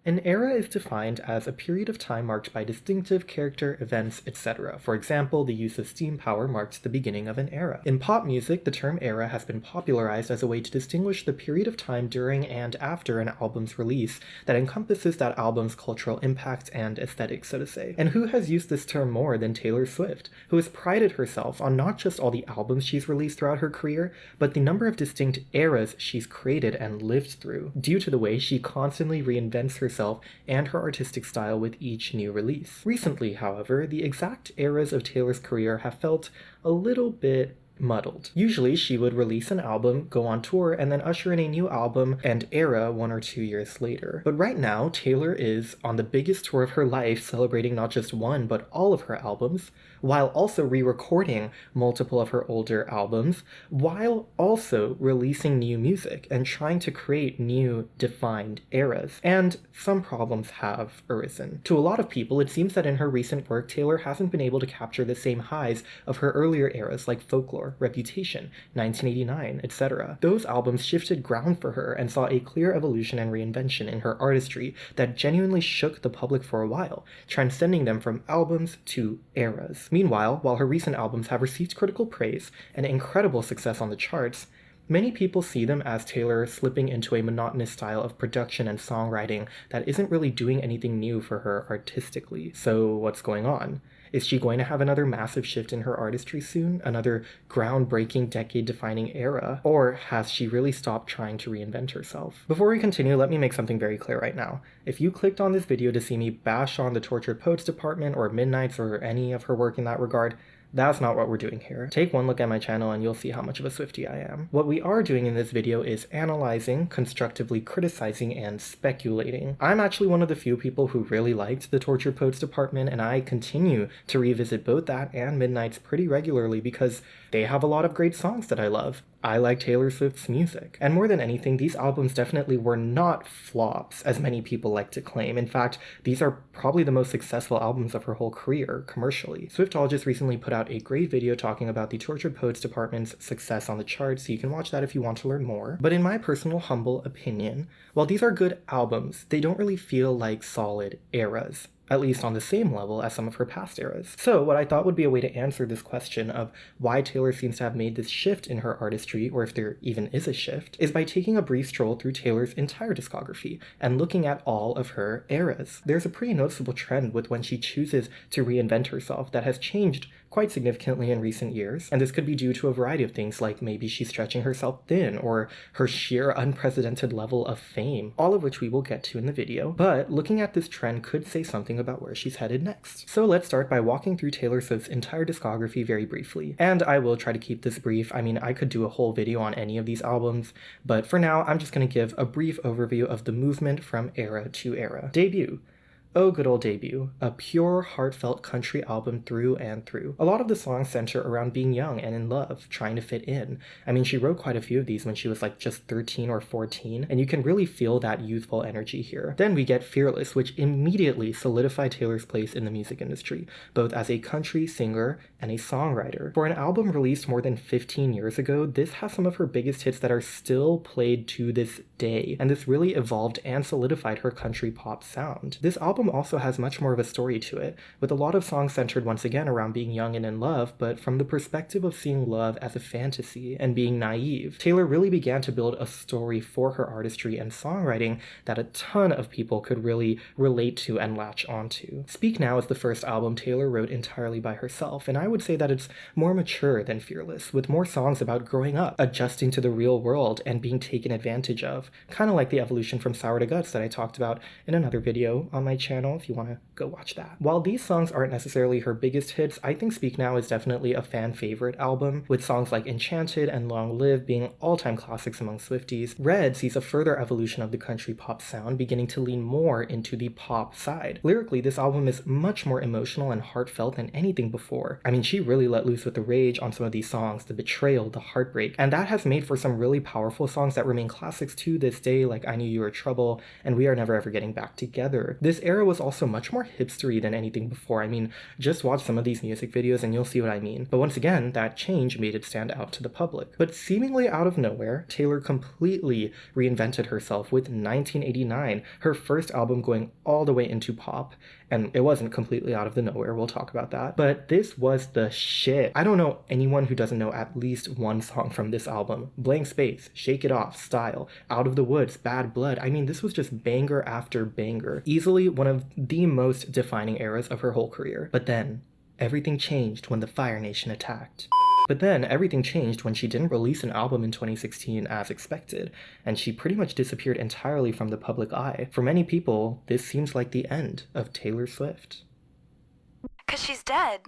An era is defined as a period of time marked by distinctive character, events, etc. For example, the use of steam power marks the beginning of an era. In pop music, the term era has been popularized as a way to distinguish the period of time during and after an album's release that encompasses that album's cultural impact and aesthetic, so to say. And who has used this term more than Taylor Swift, who has prided herself on not just all the albums she's released throughout her career, but the number of distinct eras she's created and lived through, due to the way she constantly reinvents herself and her artistic style with each new release. Recently, however, the exact eras of Taylor's career have felt a little bit muddled. Usually, she would release an album, go on tour, and then usher in a new album and era 1 or 2 years later. But right now, Taylor is on the biggest tour of her life, celebrating not just one, but all of her albums, while also re-recording multiple of her older albums, while also releasing new music and trying to create new defined eras. And some problems have arisen. To a lot of people, it seems that in her recent work, Taylor hasn't been able to capture the same highs of her earlier eras like Folklore, Reputation, 1989, etc. Those albums shifted ground for her and saw a clear evolution and reinvention in her artistry that genuinely shook the public for a while, transcending them from albums to eras. Meanwhile, while her recent albums have received critical praise and incredible success on the charts, many people see them as Taylor slipping into a monotonous style of production and songwriting that isn't really doing anything new for her artistically. So what's going on? Is she going to have another massive shift in her artistry soon? Another groundbreaking, decade-defining era? Or has she really stopped trying to reinvent herself? Before we continue, let me make something very clear right now. If you clicked on this video to see me bash on the Tortured Poets Department or Midnight's or any of her work in that regard, that's not what we're doing here. Take one look at my channel and you'll see how much of a Swiftie I am. What we are doing in this video is analyzing, constructively criticizing, and speculating. I'm actually one of the few people who really liked the Tortured Poets Department, and I continue to revisit both that and Midnight's pretty regularly because they have a lot of great songs that I love. I like Taylor Swift's music. And more than anything, these albums definitely were not flops, as many people like to claim. In fact, these are probably the most successful albums of her whole career, commercially. Swiftologist recently put out a great video talking about the Tortured Poets Department's success on the charts, so you can watch that if you want to learn more. But in my personal humble opinion, while these are good albums, they don't really feel like solid eras, at least on the same level as some of her past eras. So what I thought would be a way to answer this question of why Taylor seems to have made this shift in her artistry, or if there even is a shift, is by taking a brief stroll through Taylor's entire discography and looking at all of her eras. There's a pretty noticeable trend with when she chooses to reinvent herself that has changed quite significantly in recent years, and this could be due to a variety of things, like maybe she's stretching herself thin, or her sheer unprecedented level of fame, all of which we will get to in the video. But looking at this trend could say something about where she's headed next. So let's start by walking through Taylor Swift's entire discography very briefly, and I will try to keep this brief. I mean, I could do a whole video on any of these albums, but for now, I'm just going to give a brief overview of the movement from era to era. Debut. Oh Good Old Debut, a pure, heartfelt country album through and through. A lot of the songs center around being young and in love, trying to fit in. I mean, she wrote quite a few of these when she was like just 13 or 14, and you can really feel that youthful energy here. Then we get Fearless, which immediately solidified Taylor's place in the music industry, both as a country singer and a songwriter. For an album released more than 15 years ago, this has some of her biggest hits that are still played to this day, and this really evolved and solidified her country pop sound. This album also has much more of a story to it, with a lot of songs centered once again around being young and in love, but from the perspective of seeing love as a fantasy and being naive. Taylor really began to build a story for her artistry and songwriting that a ton of people could really relate to and latch onto. Speak Now is the first album Taylor wrote entirely by herself, and I would say that it's more mature than Fearless, with more songs about growing up, adjusting to the real world, and being taken advantage of, kind of like the evolution from Sour to Guts that I talked about in another video on my channel if you want to go watch that. While these songs aren't necessarily her biggest hits, I think Speak Now is definitely a fan favorite album, with songs like Enchanted and Long Live being all-time classics among Swifties. Red sees a further evolution of the country pop sound, beginning to lean more into the pop side. Lyrically, this album is much more emotional and heartfelt than anything before. I mean, she really let loose with the rage on some of these songs, the betrayal, the heartbreak, and that has made for some really powerful songs that remain classics to this day, like I knew you were trouble, and we are never ever getting back together. This era was also much more hipstery than anything before. I mean, just watch some of these music videos and you'll see what I mean. But once again, that change made it stand out to the public. But seemingly out of nowhere, Taylor completely reinvented herself with 1989, her first album going all the way into pop. And it wasn't completely out of the nowhere, we'll talk about that. But this was the shit. I don't know anyone who doesn't know at least one song from this album. Blank Space, Shake It Off, Style, Out of the Woods, Bad Blood. I mean, this was just banger after banger. Easily one of the most defining eras of her whole career. But then, everything changed when the Fire Nation attacked. But then everything changed when she didn't release an album in 2016 as expected, and she pretty much disappeared entirely from the public eye. For many people, this seems like the end of Taylor Swift. 'Cause she's dead.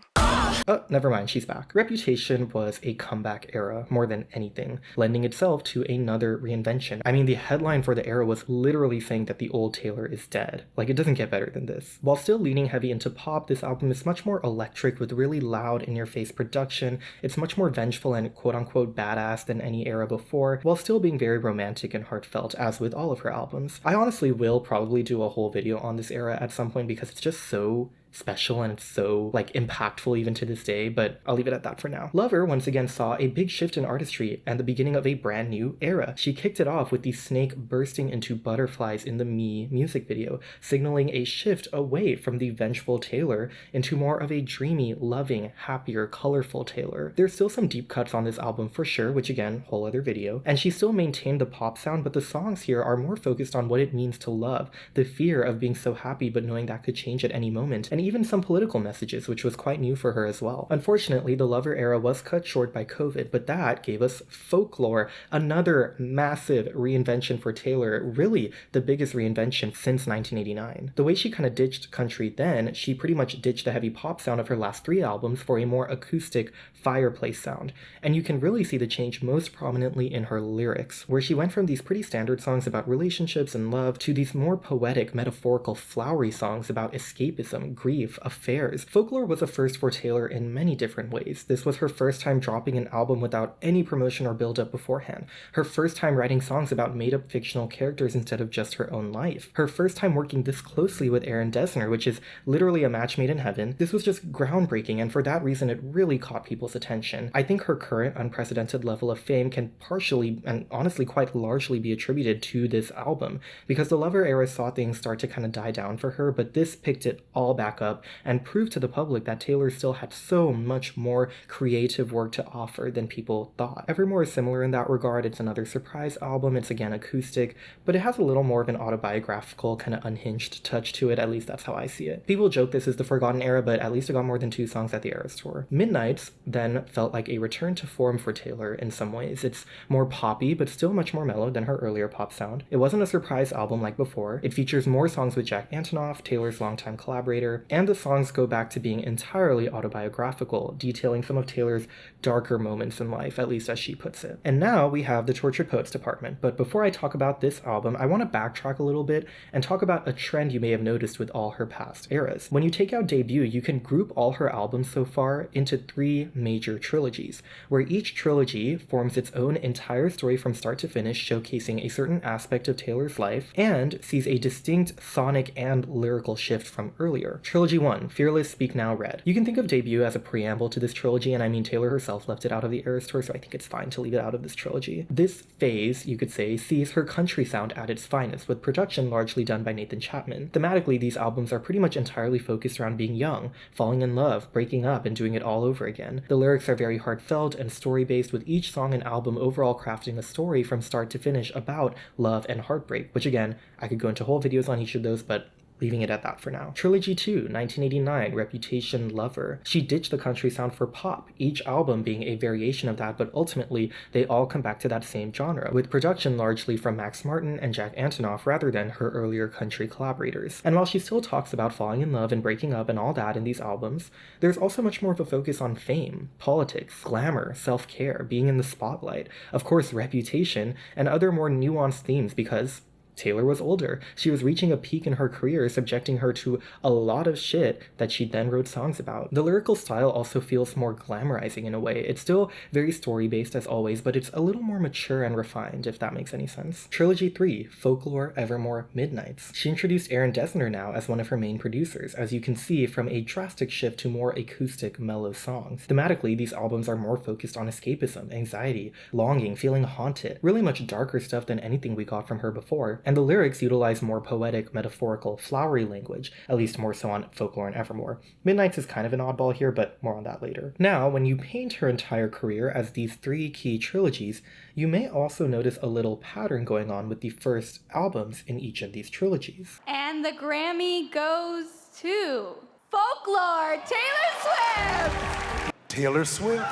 Oh, never mind, she's back. Reputation was a comeback era more than anything, lending itself to another reinvention. I mean, the headline for the era was literally saying that the old Taylor is dead. Like, it doesn't get better than this. While still leaning heavy into pop, this album is much more electric with really loud, in-your-face production. It's much more vengeful and quote-unquote badass than any era before, while still being very romantic and heartfelt, as with all of her albums. I honestly will probably do a whole video on this era at some point because it's just so special and it's so impactful even to this day, but I'll leave it at that for now. Lover once again saw a big shift in artistry and the beginning of a brand new era. She kicked it off with the snake bursting into butterflies in the Me music video, signaling a shift away from the vengeful Taylor into more of a dreamy, loving, happier, colorful Taylor. There's still some deep cuts on this album for sure, which again, whole other video, and she still maintained the pop sound, but the songs here are more focused on what it means to love, the fear of being so happy but knowing that could change at any moment, and even some political messages, which was quite new for her as well. Unfortunately, the Lover era was cut short by COVID, but that gave us Folklore, another massive reinvention for Taylor, really the biggest reinvention since 1989. The way she kind of ditched country then, she pretty much ditched the heavy pop sound of her last 3 albums for a more acoustic fireplace sound, and you can really see the change most prominently in her lyrics, where she went from these pretty standard songs about relationships and love to these more poetic, metaphorical, flowery songs about escapism, grief, affairs. Folklore was a first for Taylor in many different ways. This was her first time dropping an album without any promotion or build-up beforehand. Her first time writing songs about made-up fictional characters instead of just her own life. Her first time working this closely with Aaron Dessner, which is literally a match made in heaven. This was just groundbreaking, and for that reason, it really caught people's attention. I think her current unprecedented level of fame can partially, and honestly quite largely, be attributed to this album, because the Lover era saw things start to kind of die down for her, but this picked it all back up and proved to the public that Taylor still had so much more creative work to offer than people thought. Evermore is similar in that regard. It's another surprise album. It's again acoustic, but it has a little more of an autobiographical, kind of unhinged touch to it. At least that's how I see it. People joke this is the forgotten era, but at least it got more than 2 songs at the Eras tour. Midnights then felt like a return to form for Taylor in some ways. It's more poppy, but still much more mellow than her earlier pop sound. It wasn't a surprise album like before. It features more songs with Jack Antonoff, Taylor's longtime collaborator, and the songs go back to being entirely autobiographical, detailing some of Taylor's darker moments in life, at least as she puts it. And now we have the Tortured Poets department, but before I talk about this album, I want to backtrack a little bit and talk about a trend you may have noticed with all her past eras. When you take out Debut, you can group all her albums so far into 3 major trilogies, where each trilogy forms its own entire story from start to finish, showcasing a certain aspect of Taylor's life, and sees a distinct sonic and lyrical shift from earlier. Trilogy 1, Fearless, Speak Now, Red. You can think of Debut as a preamble to this trilogy, and I mean Taylor herself left it out of the Eras tour, so I think it's fine to leave it out of this trilogy. This phase, you could say, sees her country sound at its finest, with production largely done by Nathan Chapman. Thematically, these albums are pretty much entirely focused around being young, falling in love, breaking up, and doing it all over again. The lyrics are very heartfelt and story-based, with each song and album overall crafting a story from start to finish about love and heartbreak, which again, I could go into whole videos on each of those, but leaving it at that for now. Trilogy 2, 1989, Reputation, Lover. She ditched the country sound for pop, each album being a variation of that, but ultimately they all come back to that same genre, with production largely from Max Martin and Jack Antonoff rather than her earlier country collaborators. And while she still talks about falling in love and breaking up and all that in these albums, there's also much more of a focus on fame, politics, glamour, self-care, being in the spotlight, of course reputation, and other more nuanced themes because Taylor was older. She was reaching a peak in her career, subjecting her to a lot of shit that she then wrote songs about. The lyrical style also feels more glamorizing in a way. It's still very story-based as always, but it's a little more mature and refined, if that makes any sense. Trilogy 3, Folklore, Evermore, Midnights. She introduced Aaron Dessner now as one of her main producers, as you can see from a drastic shift to more acoustic, mellow songs. Thematically, these albums are more focused on escapism, anxiety, longing, feeling haunted, really much darker stuff than anything we got from her before, and the lyrics utilize more poetic, metaphorical, flowery language, at least more so on Folklore and Evermore. Midnights is kind of an oddball here, but more on that later. Now, when you paint her entire career as these three key trilogies, you may also notice a little pattern going on with the first albums in each of these trilogies. And the Grammy goes to Folklore, Taylor Swift! Taylor Swift?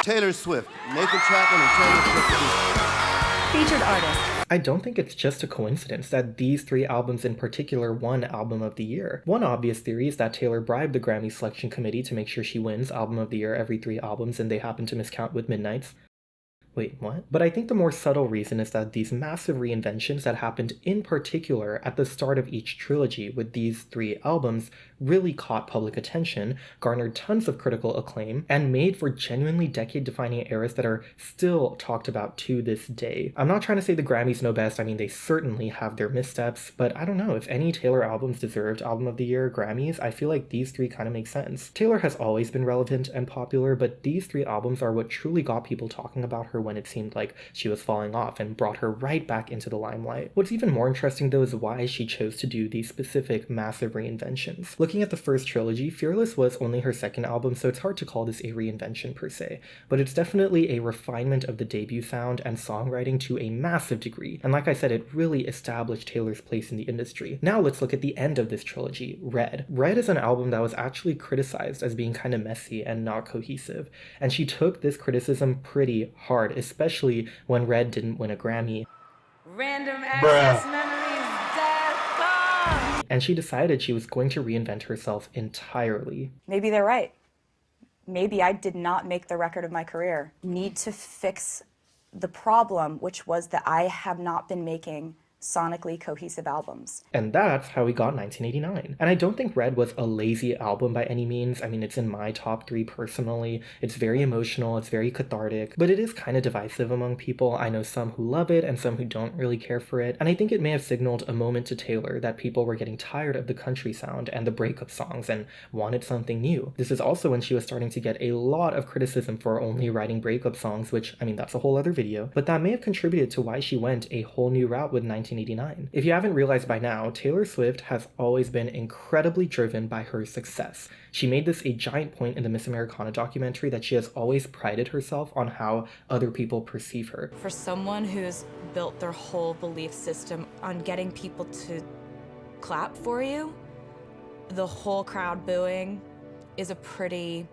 Taylor Swift. Nathan Chapman and Taylor Swift. Featured artist. I don't think it's just a coincidence that these three albums in particular won Album of the Year. One obvious theory is that Taylor bribed the Grammy selection committee to make sure she wins Album of the Year every 3 albums, and they happen to miscount with Midnights. Wait, what? But I think the more subtle reason is that these massive reinventions that happened in particular at the start of each trilogy with these 3 albums really caught public attention, garnered tons of critical acclaim, and made for genuinely decade-defining eras that are still talked about to this day. I'm not trying to say the Grammys know best, I mean they certainly have their missteps, but I don't know, if any Taylor albums deserved Album of the Year Grammys, I feel like these 3 kind of make sense. Taylor has always been relevant and popular, but these 3 albums are what truly got people talking about her when it seemed like she was falling off and brought her right back into the limelight. What's even more interesting though is why she chose to do these specific massive reinventions. Looking at the first trilogy, Fearless was only her second album, so it's hard to call this a reinvention per se, but it's definitely a refinement of the debut sound and songwriting to a massive degree, and like I said, it really established Taylor's place in the industry. Now let's look at the end of this trilogy, Red. Red is an album that was actually criticized as being kind of messy and not cohesive, and she took this criticism pretty hard, especially when Red didn't win a Grammy. Random access memories, And she decided she was going to reinvent herself entirely. Maybe they're right. Maybe I did not make the record of my career. Need to fix the problem, which was that I have not been making sonically cohesive albums. And that's how we got 1989. And I don't think Red was a lazy album by any means. I mean, it's in my top 3 personally. It's very emotional, it's very cathartic, but it is kind of divisive among people. I know some who love it and some who don't really care for it. And I think it may have signaled a moment to Taylor that people were getting tired of the country sound and the breakup songs and wanted something new. This is also when she was starting to get a lot of criticism for only writing breakup songs, which, I mean, that's a whole other video, but that may have contributed to why she went a whole new route with 1989. If you haven't realized by now, Taylor Swift has always been incredibly driven by her success. She made this a giant point in the Miss Americana documentary that she has always prided herself on how other people perceive her. For someone who's built their whole belief system on getting people to clap for you, the whole crowd booing is a pretty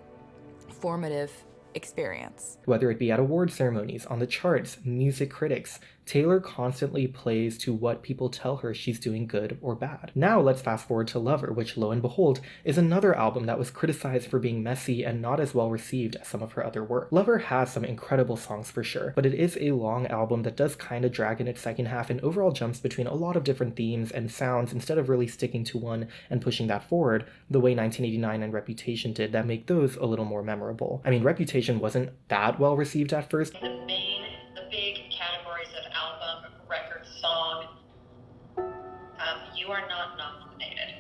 formative experience. Whether it be at award ceremonies, on the charts, music critics, Taylor constantly plays to what people tell her she's doing good or bad. Now let's fast forward to Lover, which lo and behold is another album that was criticized for being messy and not as well received as some of her other work. Lover has some incredible songs for sure, but it is a long album that does kind of drag in its second half and overall jumps between a lot of different themes and sounds instead of really sticking to one and pushing that forward the way 1989 and Reputation did that make those a little more memorable. I mean, Reputation wasn't that well received at first. The big categories of album, record, song, you are not nominated.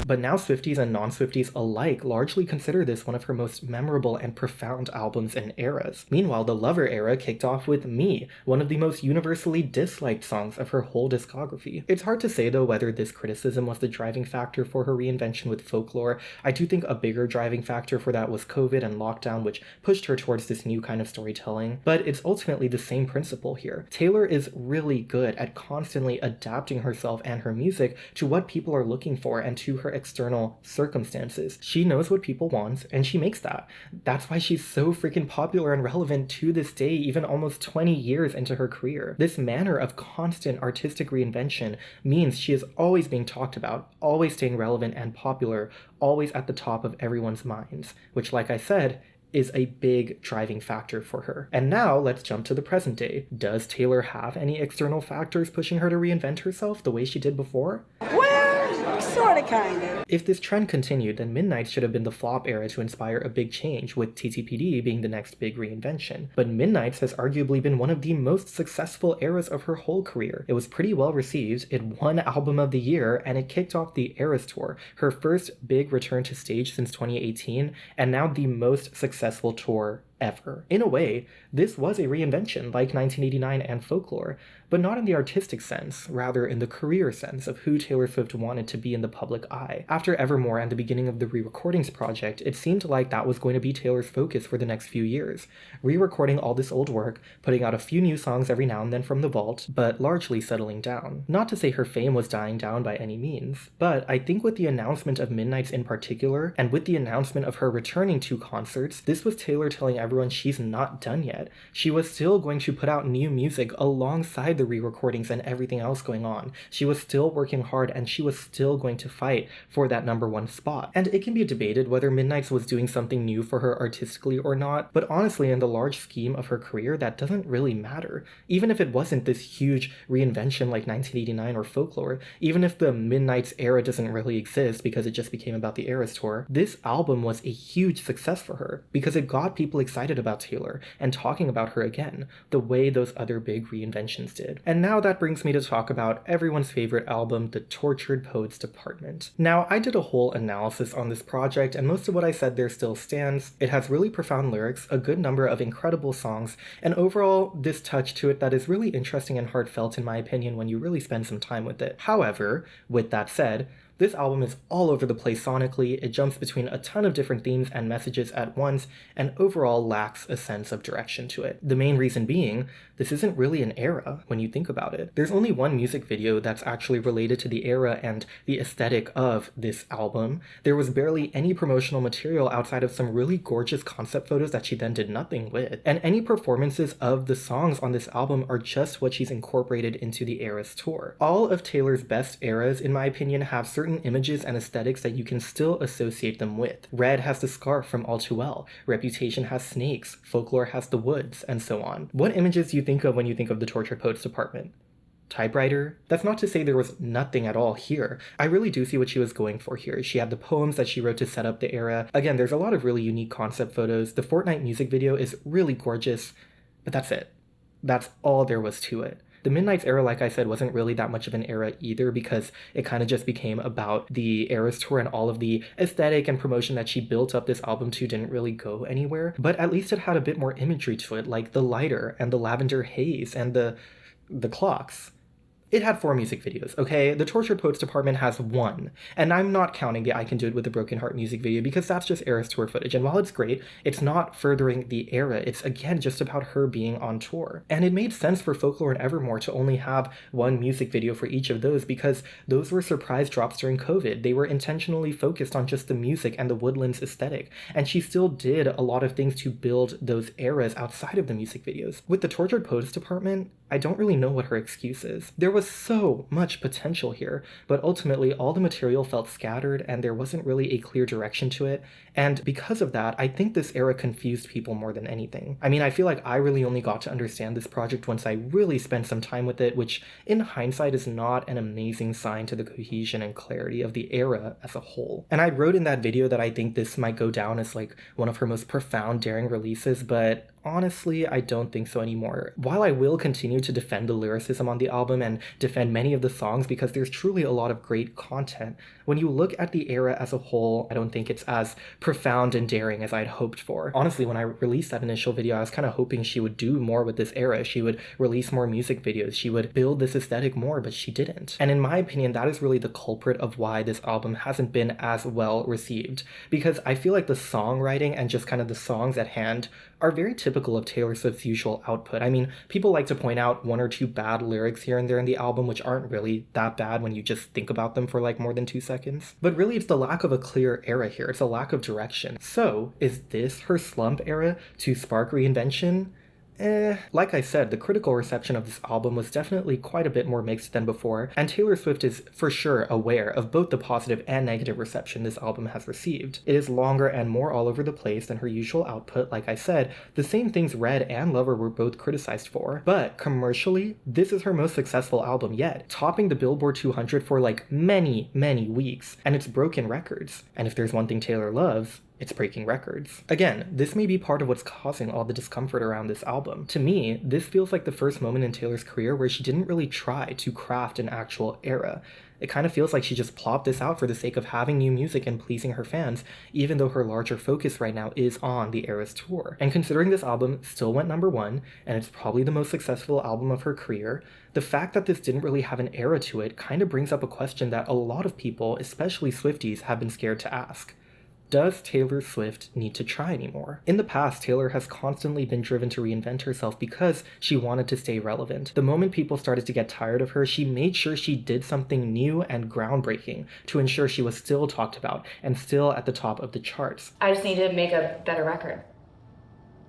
But now Swifties and non-Swifties alike largely consider this one of her most memorable and profound albums and eras. Meanwhile, the Lover era kicked off with Me, one of the most universally disliked songs of her whole discography. It's hard to say though whether this criticism was the driving factor for her reinvention with Folklore. I do think a bigger driving factor for that was COVID and lockdown, which pushed her towards this new kind of storytelling. But it's ultimately the same principle here. Taylor is really good at constantly adapting herself and her music to what people are looking for and to her external circumstances. She knows what people want, and she makes that. That's why she's so freaking popular and relevant to this day, even almost 20 years into her career. This manner of constant artistic reinvention means she is always being talked about, always staying relevant and popular, always at the top of everyone's minds, which, like I said, is a big driving factor for her. And now let's jump to the present day. Does Taylor have any external factors pushing her to reinvent herself the way she did before? Well, sorta, kinda. If this trend continued, then Midnights should have been the flop era to inspire a big change, with TTPD being the next big reinvention. But Midnights has arguably been one of the most successful eras of her whole career. It was pretty well received, it won Album of the Year, and it kicked off the Eras Tour, her first big return to stage since 2018, and now the most successful tour ever. In a way, this was a reinvention like 1989 and Folklore, but not in the artistic sense, rather in the career sense of who Taylor Swift wanted to be in the public eye. After Evermore and the beginning of the re-recordings project, it seemed like that was going to be Taylor's focus for the next few years, re-recording all this old work, putting out a few new songs every now and then from the vault, but largely settling down. Not to say her fame was dying down by any means, but I think with the announcement of Midnights in particular, and with the announcement of her returning to concerts, this was Taylor telling everyone she's not done yet. She was still going to put out new music alongside the re-recordings and everything else going on. She was still working hard, and she was still going to fight for that #1 spot. And it can be debated whether Midnights was doing something new for her artistically or not, but honestly, in the large scheme of her career, that doesn't really matter. Even if it wasn't this huge reinvention like 1989 or Folklore, even if the Midnights era doesn't really exist because it just became about the Eras Tour, this album was a huge success for her because it got people excited about Taylor and talking about her again, the way those other big reinventions did. And now that brings me to talk about everyone's favorite album, The Tortured Poets Department. Now, I did a whole analysis on this project, and most of what I said there still stands. It has really profound lyrics, a good number of incredible songs, and overall, this touch to it that is really interesting and heartfelt in my opinion when you really spend some time with it. However, with that said, this album is all over the place sonically, it jumps between a ton of different themes and messages at once, and overall lacks a sense of direction to it. The main reason being, this isn't really an era when you think about it. There's only one music video that's actually related to the era and the aesthetic of this album. There was barely any promotional material outside of some really gorgeous concept photos that she then did nothing with. And any performances of the songs on this album are just what she's incorporated into the Eras Tour. All of Taylor's best eras, in my opinion, have certain images and aesthetics that you can still associate them with. Red has the scarf from All Too Well, Reputation has snakes, Folklore has the woods, and so on. What images do you think of when you think of the Tortured Poets Department? Typewriter? That's not to say there was nothing at all here. I really do see what she was going for here. She had the poems that she wrote to set up the era. Again, there's a lot of really unique concept photos. The Fortnite music video is really gorgeous, but that's it. That's all there was to it. The Midnights era, like I said, wasn't really that much of an era either because it kind of just became about the Eras Tour, and all of the aesthetic and promotion that she built up this album to didn't really go anywhere. But at least it had a bit more imagery to it, like the lighter and the lavender haze and the clocks. It had 4 music videos, okay? The Tortured Poets Department has 1. And I'm not counting the I Can Do It With a Broken Heart music video because that's just Eras Tour footage. And while it's great, it's not furthering the era. It's, again, just about her being on tour. And it made sense for Folklore and Evermore to only have 1 music video for each of those because those were surprise drops during COVID. They were intentionally focused on just the music and the Woodlands aesthetic. And she still did a lot of things to build those eras outside of the music videos. With the Tortured Poets Department, I don't really know what her excuse is. There was so much potential here, but ultimately all the material felt scattered and there wasn't really a clear direction to it, and because of that, I think this era confused people more than anything. I mean, I feel like I really only got to understand this project once I really spent some time with it, which in hindsight is not an amazing sign to the cohesion and clarity of the era as a whole. And I wrote in that video that I think this might go down as like one of her most profound, daring releases, but honestly, I don't think so anymore. While I will continue to defend the lyricism on the album and defend many of the songs because there's truly a lot of great content, when you look at the era as a whole, I don't think it's as profound and daring as I'd hoped for. Honestly, when I released that initial video, I was kind of hoping she would do more with this era. She would release more music videos. She would build this aesthetic more, but she didn't. And in my opinion, that is really the culprit of why this album hasn't been as well received. Because I feel like the songwriting and just kind of the songs at hand are very typical of Taylor Swift's usual output. I mean, people like to point out 1 or 2 bad lyrics here and there in the album, which aren't really that bad when you just think about them for like more than 2 seconds. But really, it's the lack of a clear era here. It's a lack of direction. So, is this her slump era to spark reinvention? Like I said, the critical reception of this album was definitely quite a bit more mixed than before, and Taylor Swift is for sure aware of both the positive and negative reception this album has received. It is longer and more all over the place than her usual output, like I said, the same things Red and Lover were both criticized for. But commercially, this is her most successful album yet, topping the Billboard 200 for like many weeks, and it's broken records. And if there's one thing Taylor loves, it's breaking records. Again, this may be part of what's causing all the discomfort around this album. To me, this feels like the first moment in Taylor's career where she didn't really try to craft an actual era. It kind of feels like she just plopped this out for the sake of having new music and pleasing her fans, even though her larger focus right now is on the Eras tour. And considering this album still went #1, and it's probably the most successful album of her career, the fact that this didn't really have an era to it kind of brings up a question that a lot of people, especially Swifties, have been scared to ask. Does Taylor Swift need to try anymore? In the past, Taylor has constantly been driven to reinvent herself because she wanted to stay relevant. The moment people started to get tired of her, she made sure she did something new and groundbreaking to ensure she was still talked about and still at the top of the charts. I just need to make a better record.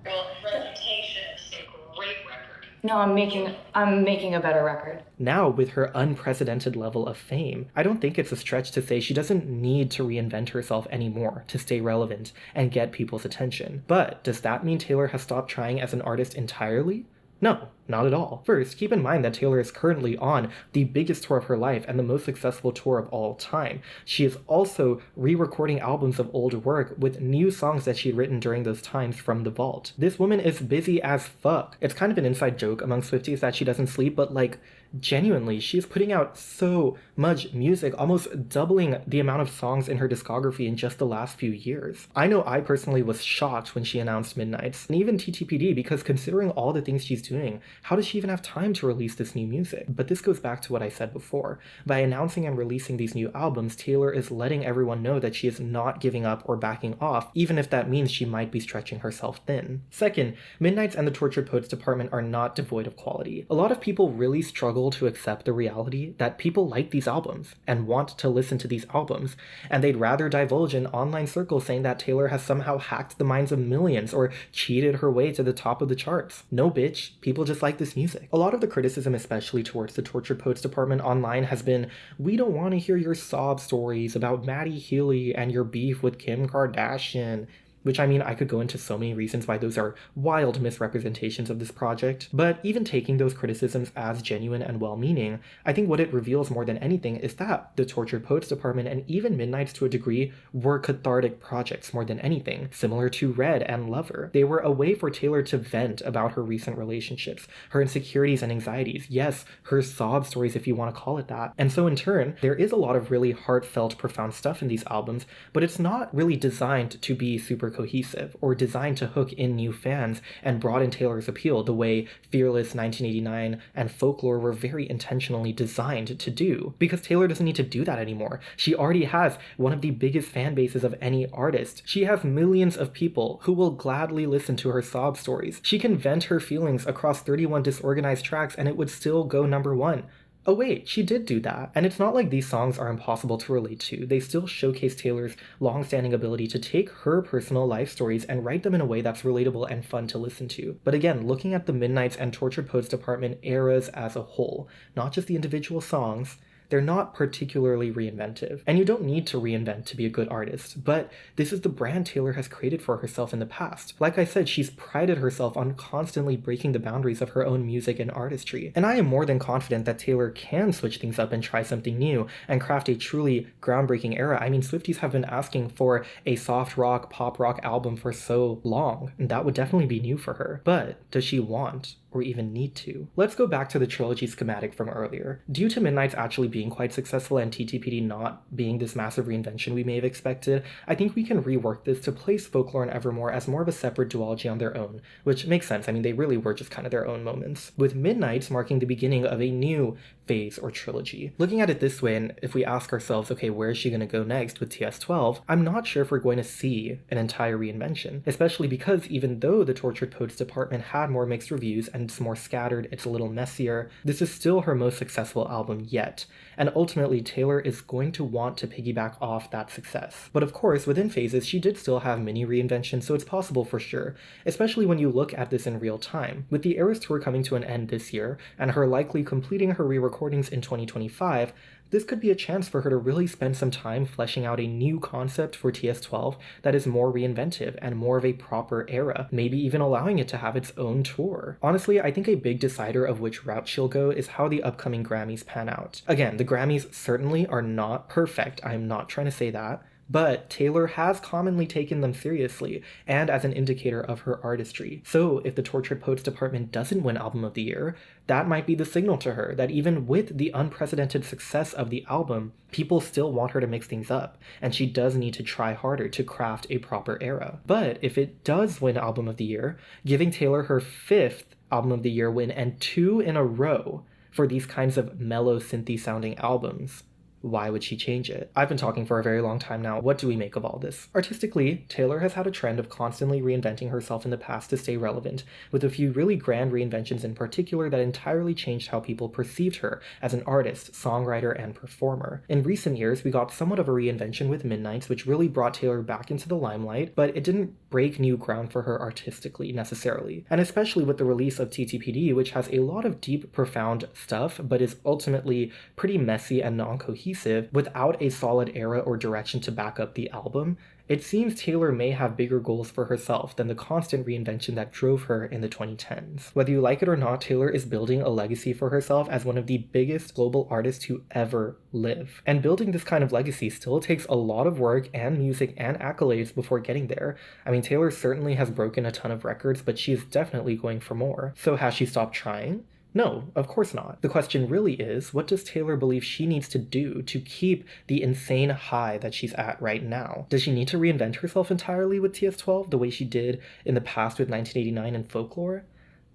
Well, Reputation is a great record. No, I'm making a better record. Now, with her unprecedented level of fame, I don't think it's a stretch to say she doesn't need to reinvent herself anymore to stay relevant and get people's attention. But does that mean Taylor has stopped trying as an artist entirely? No, not at all. First, keep in mind that Taylor is currently on the biggest tour of her life and the most successful tour of all time. She is also re-recording albums of old work with new songs that she'd written during those times from the vault. This woman is busy as fuck. It's kind of an inside joke among Swifties that she doesn't sleep, but like, genuinely, she's putting out so much music, almost doubling the amount of songs in her discography in just the last few years. I know I personally was shocked when she announced Midnights, and even TTPD, because considering all the things she's doing, how does she even have time to release this new music? But this goes back to what I said before. By announcing and releasing these new albums, Taylor is letting everyone know that she is not giving up or backing off, even if that means she might be stretching herself thin. Second, Midnights and the Tortured Poets department are not devoid of quality. A lot of people really struggle to accept the reality that people like these albums and want to listen to these albums, and they'd rather divulge in online circles saying that Taylor has somehow hacked the minds of millions or cheated her way to the top of the charts. No bitch, people just like this music. A lot of the criticism, especially towards the Tortured Poets department online, has been, we don't want to hear your sob stories about Maddie Healy and your beef with Kim Kardashian. Which, I mean, I could go into so many reasons why those are wild misrepresentations of this project, but even taking those criticisms as genuine and well-meaning, I think what it reveals more than anything is that the Tortured Poets department and even Midnights to a degree were cathartic projects more than anything, similar to Red and Lover. They were a way for Taylor to vent about her recent relationships, her insecurities and anxieties, yes, her sob stories if you want to call it that. And so in turn, there is a lot of really heartfelt, profound stuff in these albums, but it's not really designed to be super cohesive or designed to hook in new fans and broaden Taylor's appeal the way Fearless, 1989, and Folklore were very intentionally designed to do. Because Taylor doesn't need to do that anymore. She already has one of the biggest fan bases of any artist. She has millions of people who will gladly listen to her sob stories. She can vent her feelings across 31 disorganized tracks and it would still go #1. Oh wait, she did do that. And it's not like these songs are impossible to relate to. They still showcase Taylor's long-standing ability to take her personal life stories and write them in a way that's relatable and fun to listen to. But again, looking at the Midnights and Tortured Poets department eras as a whole, not just the individual songs, they're not particularly reinventive. And you don't need to reinvent to be a good artist, but this is the brand Taylor has created for herself in the past. Like I said, she's prided herself on constantly breaking the boundaries of her own music and artistry. And I am more than confident that Taylor can switch things up and try something new and craft a truly groundbreaking era. I mean, Swifties have been asking for a soft rock, pop rock album for so long, and that would definitely be new for her. But does she want or even need to? Let's go back to the trilogy schematic from earlier. Due to Midnights actually being quite successful and TTPD not being this massive reinvention we may have expected, I think we can rework this to place Folklore and Evermore as more of a separate duology on their own, which makes sense. I mean, they really were just kind of their own moments, with Midnights marking the beginning of a new phase or trilogy. Looking at it this way, and if we ask ourselves, okay, where is she going to go next with TS12, I'm not sure if we're going to see an entire reinvention, especially because even though the Tortured Poets department had more mixed reviews and and it's more scattered, it's a little messier, this is still her most successful album yet. And ultimately, Taylor is going to want to piggyback off that success. But of course, within phases, she did still have mini reinventions, so it's possible for sure, especially when you look at this in real time. With the Eras Tour coming to an end this year, and her likely completing her re-recordings in 2025, this could be a chance for her to really spend some time fleshing out a new concept for TS12 that is more reinventive and more of a proper era, maybe even allowing it to have its own tour. Honestly, I think a big decider of which route she'll go is how the upcoming Grammys pan out. Again, the Grammys certainly are not perfect, I'm not trying to say that, but Taylor has commonly taken them seriously and as an indicator of her artistry. So if the Tortured Poets department doesn't win Album of the Year, that might be the signal to her that even with the unprecedented success of the album, people still want her to mix things up, and she does need to try harder to craft a proper era. But if it does win Album of the Year, giving Taylor her 5th Album of the Year win and 2 in a row for these kinds of mellow synthy sounding albums, why would she change it? I've been talking for a very long time now. What do we make of all this? Artistically, Taylor has had a trend of constantly reinventing herself in the past to stay relevant, with a few really grand reinventions in particular that entirely changed how people perceived her as an artist, songwriter, and performer. In recent years, we got somewhat of a reinvention with Midnights, which really brought Taylor back into the limelight, but it didn't break new ground for her artistically, necessarily. And especially with the release of TTPD, which has a lot of deep, profound stuff, but is ultimately pretty messy and non-cohesive, without a solid era or direction to back up the album, it seems Taylor may have bigger goals for herself than the constant reinvention that drove her in the 2010s. Whether you like it or not, Taylor is building a legacy for herself as one of the biggest global artists to ever live. And building this kind of legacy still takes a lot of work and music and accolades before getting there. I mean, Taylor certainly has broken a ton of records, but she is definitely going for more. So has she stopped trying? No, of course not. The question really is, what does Taylor believe she needs to do to keep the insane high that she's at right now? Does she need to reinvent herself entirely with TS12 the way she did in the past with 1989 and Folklore?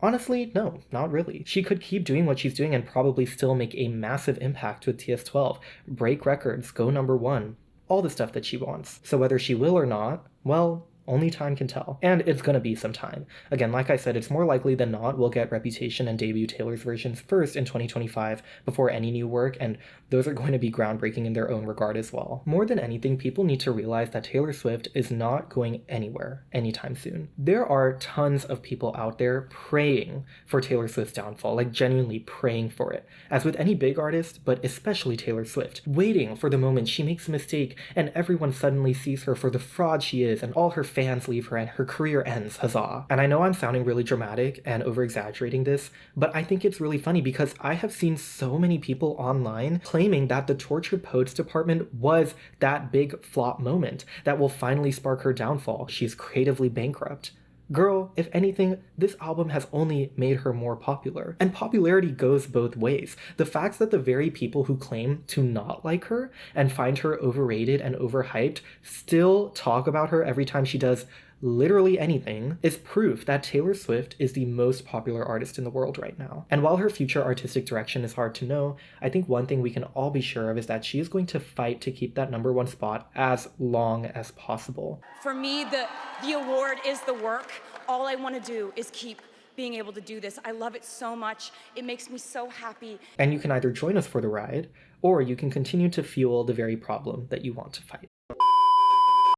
Honestly, no, not really. She could keep doing what she's doing and probably still make a massive impact with TS12, break records, go #1, all the stuff that she wants. So whether she will or not, well, only time can tell. And it's gonna be some time. Again, like I said, it's more likely than not we'll get Reputation and debut Taylor's versions first in 2025 before any new work, and those are going to be groundbreaking in their own regard as well. More than anything, people need to realize that Taylor Swift is not going anywhere anytime soon. There are tons of people out there praying for Taylor Swift's downfall, like genuinely praying for it. As with any big artist, but especially Taylor Swift, waiting for the moment she makes a mistake and everyone suddenly sees her for the fraud she is and all her fans leave her and her career ends, huzzah. And I know I'm sounding really dramatic and over-exaggerating this, but I think it's really funny because I have seen so many people online claiming that the Tortured Poets department was that big flop moment that will finally spark her downfall. She's creatively bankrupt. Girl, if anything, this album has only made her more popular. And popularity goes both ways. The fact that the very people who claim to not like her and find her overrated and overhyped still talk about her every time she does literally anything is proof that Taylor Swift is the most popular artist in the world right now. And while her future artistic direction is hard to know, I think one thing we can all be sure of is that she is going to fight to keep that #1 spot as long as possible. For me, the award is the work. All I want to do is keep being able to do this. I love it so much. It makes me so happy. And you can either join us for the ride, or you can continue to fuel the very problem that you want to fight.